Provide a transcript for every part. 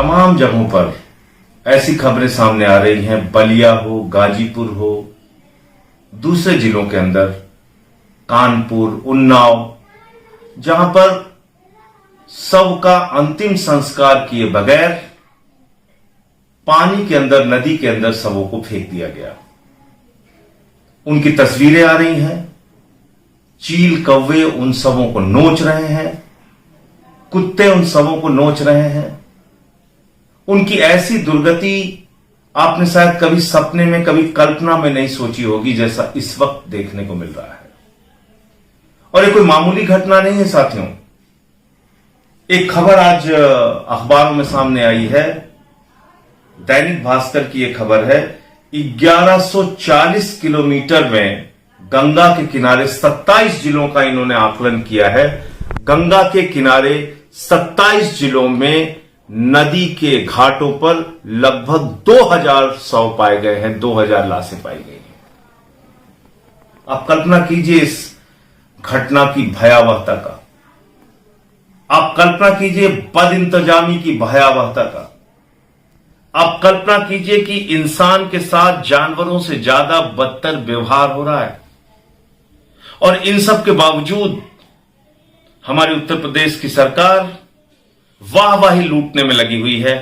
तमाम जगहों पर ऐसी खबरें सामने आ रही हैं, बलिया हो, गाजीपुर हो, दूसरे जिलों के अंदर कानपुर, उन्नाव, जहां पर शव का अंतिम संस्कार किए बगैर पानी के अंदर, नदी के अंदर शवों को फेंक दिया गया। उनकी तस्वीरें आ रही हैं। चील कौवे उन शवों को नोच रहे हैं, कुत्ते उन शवों को नोच रहे हैं। उनकी ऐसी दुर्गति आपने शायद कभी सपने में, कभी कल्पना में नहीं सोची होगी, जैसा इस वक्त देखने को मिल रहा है। और ये कोई मामूली घटना नहीं है साथियों। एक खबर आज अखबारों में सामने आई है, दैनिक भास्कर की यह खबर है। 1140 किलोमीटर में गंगा के किनारे 27 जिलों का इन्होंने आकलन किया है। गंगा के किनारे 27 जिलों में नदी के घाटों पर लगभग 2000 शव पाए गए हैं, 2000 लाशें पाई गई हैं। आप कल्पना कीजिए इस घटना की भयावहता का। आप कल्पना कीजिए बदइंतजामी की भयावहता का। आप कल्पना कीजिए कि इंसान के साथ जानवरों से ज्यादा बदतर व्यवहार हो रहा है। और इन सब के बावजूद हमारी उत्तर प्रदेश की सरकार वाहवाही लूटने में लगी हुई है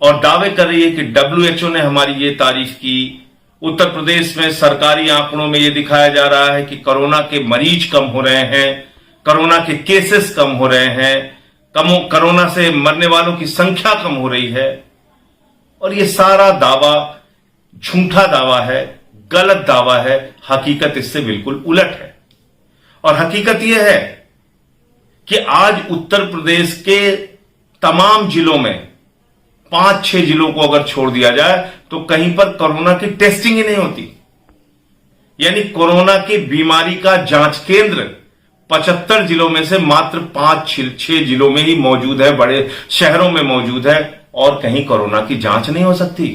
और दावे कर रही है कि WHO ने हमारी ये तारीफ की। उत्तर प्रदेश में सरकारी आंकड़ों में यह दिखाया जा रहा है कि कोरोना के मरीज कम हो रहे हैं, कोरोना के केसेस कम हो रहे हैं, कोरोना से मरने वालों की संख्या कम हो रही है। और यह सारा दावा झूठा दावा है, गलत दावा है। हकीकत इससे बिल्कुल उलट है। और हकीकत यह है कि आज उत्तर प्रदेश के तमाम जिलों में 5-6 जिलों को अगर छोड़ दिया जाए तो कहीं पर कोरोना की टेस्टिंग ही नहीं होती। यानी कोरोना की बीमारी का जांच केंद्र 75 जिलों में से मात्र 5-6 जिलों में ही मौजूद है, बड़े शहरों में मौजूद है, और कहीं कोरोना की जांच नहीं हो सकती।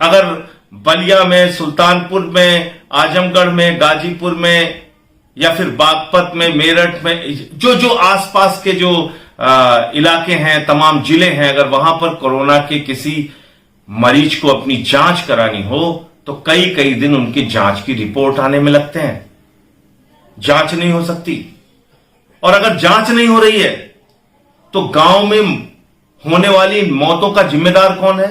अगर बलिया में, सुल्तानपुर में, आजमगढ़ में, गाजीपुर में या फिर बागपत में, मेरठ में, जो आसपास के जो इलाके हैं, तमाम जिले हैं, अगर वहां पर कोरोना के किसी मरीज को अपनी जांच करानी हो तो कई दिन उनकी जांच की रिपोर्ट आने में लगते हैं। जांच नहीं हो सकती। और अगर जांच नहीं हो रही है तो गांव में होने वाली मौतों का जिम्मेदार कौन है?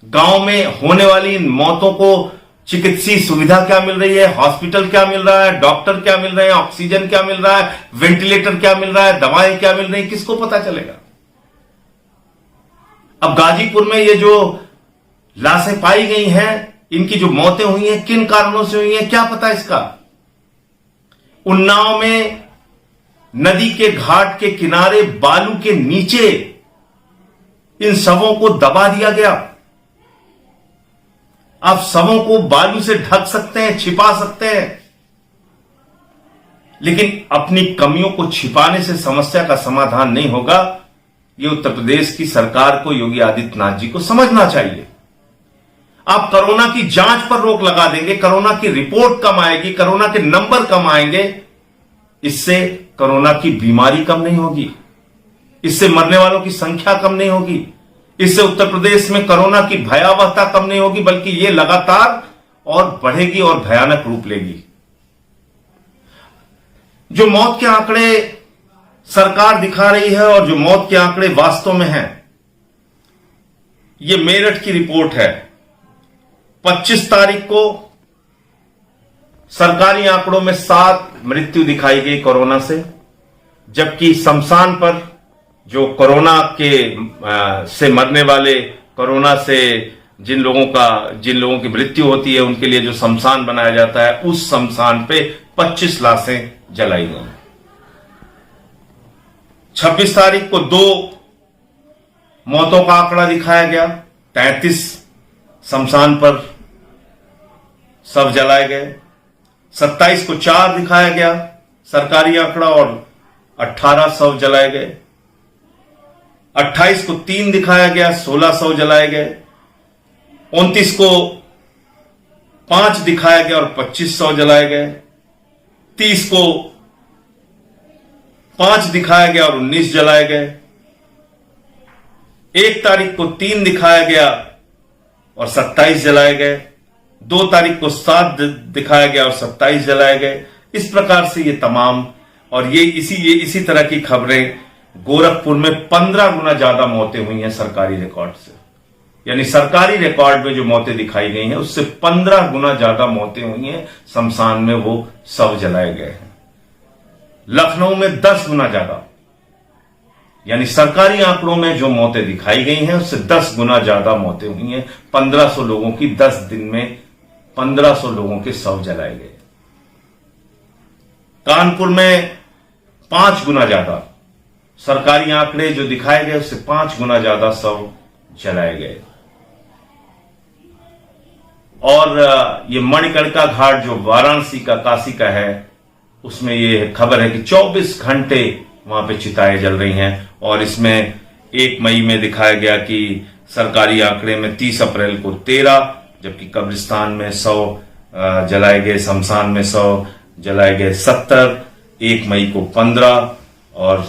गांव में होने वाली मौतों को चिकित्सीय सुविधा क्या मिल रही है? हॉस्पिटल क्या मिल रहा है? डॉक्टर क्या मिल रहे हैं? ऑक्सीजन क्या मिल रहा है? वेंटिलेटर क्या मिल रहा है? दवाएं क्या मिल रही हैं? किसको पता चलेगा? अब गाजीपुर में ये जो लाशें पाई गई हैं, इनकी जो मौतें हुई हैं, किन कारणों से हुई हैं, क्या पता इसका? उन्नाव में नदी के घाट के किनारे बालू के नीचे इन शवों को दबा दिया गया। आप शवों को बालू से ढक सकते हैं, छिपा सकते हैं, लेकिन अपनी कमियों को छिपाने से समस्या का समाधान नहीं होगा। यह उत्तर प्रदेश की सरकार को, योगी आदित्यनाथ जी को समझना चाहिए। आप कोरोना की जांच पर रोक लगा देंगे, कोरोना की रिपोर्ट कम आएगी, कोरोना के नंबर कम आएंगे, इससे कोरोना की बीमारी कम नहीं होगी, इससे मरने वालों की संख्या कम नहीं होगी, इससे उत्तर प्रदेश में कोरोना की भयावहता कम नहीं होगी, बल्कि यह लगातार और बढ़ेगी और भयानक रूप लेगी। जो मौत के आंकड़े सरकार दिखा रही है और जो मौत के आंकड़े वास्तव में हैं, यह मेरठ की रिपोर्ट है। 25 तारीख को सरकारी आंकड़ों में 7 मृत्यु दिखाई गई कोरोना से, जबकि शमशान पर जो कोरोना के से मरने वाले, कोरोना से जिन लोगों की मृत्यु होती है, उनके लिए जो शमशान बनाया जाता है, उस शमशान पे 25 लाशें जलाई गई। 26 तारीख को 2 मौतों का आंकड़ा दिखाया गया, 33 शमशान पर शव जलाए गए। 27 को 4 दिखाया गया सरकारी आंकड़ा और 18 शव जलाए गए। 28 को 3 दिखाया गया, 16 शव जलाए गए। 29 को 5 दिखाया गया और 25 शव जलाए गए। 30 को 5 दिखाया गया और 19 जलाए गए। 1 तारीख को 3 दिखाया गया और 27 जलाए गए, 2 तारीख को 7 दिखाया गया और 27 जलाए गए। इस प्रकार से ये तमाम, और ये इसी तरह की खबरें गोरखपुर में 15 गुना ज्यादा मौतें हुई हैं सरकारी रिकॉर्ड से, यानी सरकारी रिकॉर्ड में जो मौतें दिखाई गई हैं उससे 15 गुना ज्यादा मौतें हुई हैं, शमशान में वो शव जलाए गए हैं। लखनऊ में 10 गुना ज्यादा, यानी सरकारी आंकड़ों में जो मौतें दिखाई गई हैं उससे 10 गुना ज्यादा मौतें हुई हैं। 1500 लोगों की 10 दिन में 1500 लोगों के शव जलाए गए। कानपुर में 5 गुना ज्यादा, सरकारी आंकड़े जो दिखाए गए उससे 5 गुना ज्यादा शव जलाए गए। और ये मणिकर्णिका घाट जो वाराणसी का, काशी का है, उसमें ये खबर है कि 24 घंटे वहां पे चिताएं जल रही हैं। और इसमें 1 मई में दिखाया गया कि सरकारी आंकड़े में 30 अप्रैल को 13, जबकि कब्रिस्तान में 100 जलाए गए, शमशान में 100 जलाए गए 70, 1 मई को 15 और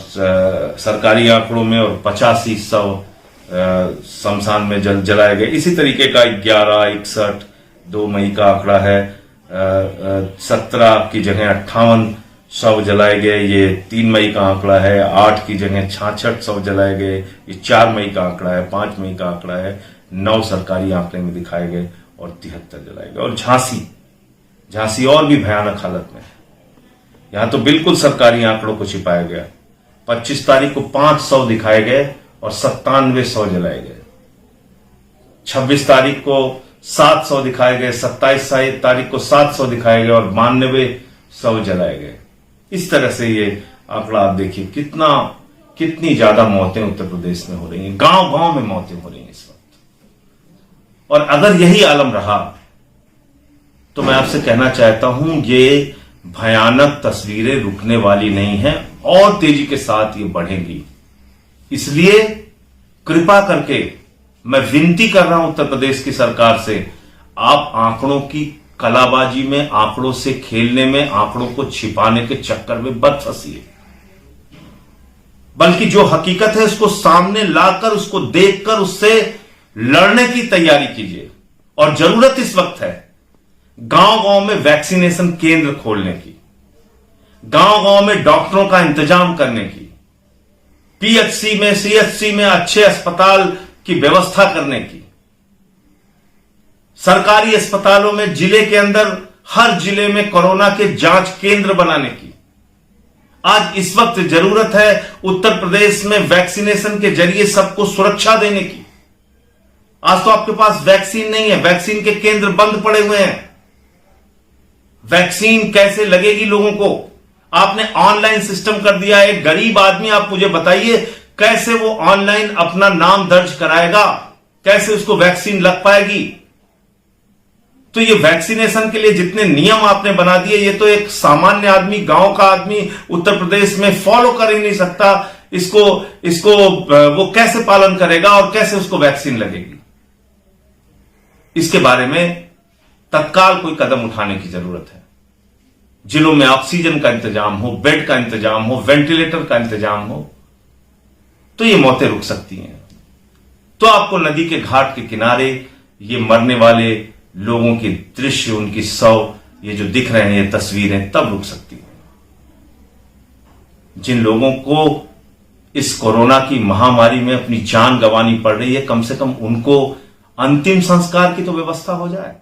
सरकारी आंकड़ों में, और 85 शव शमशान में जलाए गए। इसी तरीके का 11, 61, 2 मई का आंकड़ा है, 17 की जगह 58 शव जलाए गए, ये 3 मई का आंकड़ा है। 8 की जगह 66 शव जलाए गए, ये 4 मई का आंकड़ा है। 5 मई का आंकड़ा है। 9 सरकारी आंकड़े में दिखाए गए और 73 जलाए गए। और झांसी और भी भयानक हालत में है। यहां तो बिल्कुल सरकारी आंकड़ों को छिपाया गया। 25 तारीख को 500 दिखाए गए और 97 शव जलाए गए। 26 तारीख को 700 दिखाए गए, 27 तारीख को 700 दिखाए गए और 92 शव जलाए गए। इस तरह से ये आंकड़ा आप देखिए, कितनी ज्यादा मौतें उत्तर प्रदेश में हो रही हैं। गांव गांव में मौतें हो रही हैं इस वक्त। और अगर यही आलम रहा तो मैं आपसे कहना चाहता हूं, ये भयानक तस्वीरें रुकने वाली नहीं हैं और तेजी के साथ ये बढ़ेंगी। इसलिए कृपा करके मैं विनती कर रहा हूं उत्तर प्रदेश की सरकार से, आप आंकड़ों की कलाबाजी में, आंकड़ों से खेलने में, आंकड़ों को छिपाने के चक्कर में मत फंसिए, बल्कि जो हकीकत है उसको सामने लाकर, उसको देखकर उससे लड़ने की तैयारी कीजिए। और जरूरत इस वक्त है गांव गांव में वैक्सीनेशन केंद्र खोलने की, गांव गांव में डॉक्टरों का इंतजाम करने की, पीएचसी में, सीएचसी में अच्छे अस्पताल की व्यवस्था करने की, सरकारी अस्पतालों में जिले के अंदर हर जिले में कोरोना के जांच केंद्र बनाने की। आज इस वक्त जरूरत है उत्तर प्रदेश में वैक्सीनेशन के जरिए सबको सुरक्षा देने की। आज तो आपके पास वैक्सीन नहीं है, वैक्सीन के केंद्र बंद पड़े हुए हैं। वैक्सीन कैसे लगेगी लोगों को? आपने ऑनलाइन सिस्टम कर दिया है। एक गरीब आदमी, आप मुझे बताइए कैसे वो ऑनलाइन अपना नाम दर्ज कराएगा, कैसे उसको वैक्सीन लग पाएगी? तो ये वैक्सीनेशन के लिए जितने नियम आपने बना दिए, ये तो एक सामान्य आदमी, गांव का आदमी उत्तर प्रदेश में फॉलो कर ही नहीं सकता। इसको वो कैसे पालन करेगा और कैसे उसको वैक्सीन लगेगी? इसके बारे में तत्काल कोई कदम उठाने की जरूरत है। जिलों में ऑक्सीजन का इंतजाम हो, बेड का इंतजाम हो, वेंटिलेटर का इंतजाम हो, तो ये मौतें रुक सकती हैं। तो आपको नदी के घाट के किनारे ये मरने वाले लोगों के दृश्य, उनकी शव, ये जो दिख रहे हैं, ये तस्वीरें तब रुक सकती हैं। जिन लोगों को इस कोरोना की महामारी में अपनी जान गंवानी पड़ रही है, कम से कम उनको अंतिम संस्कार की तो व्यवस्था हो जाए।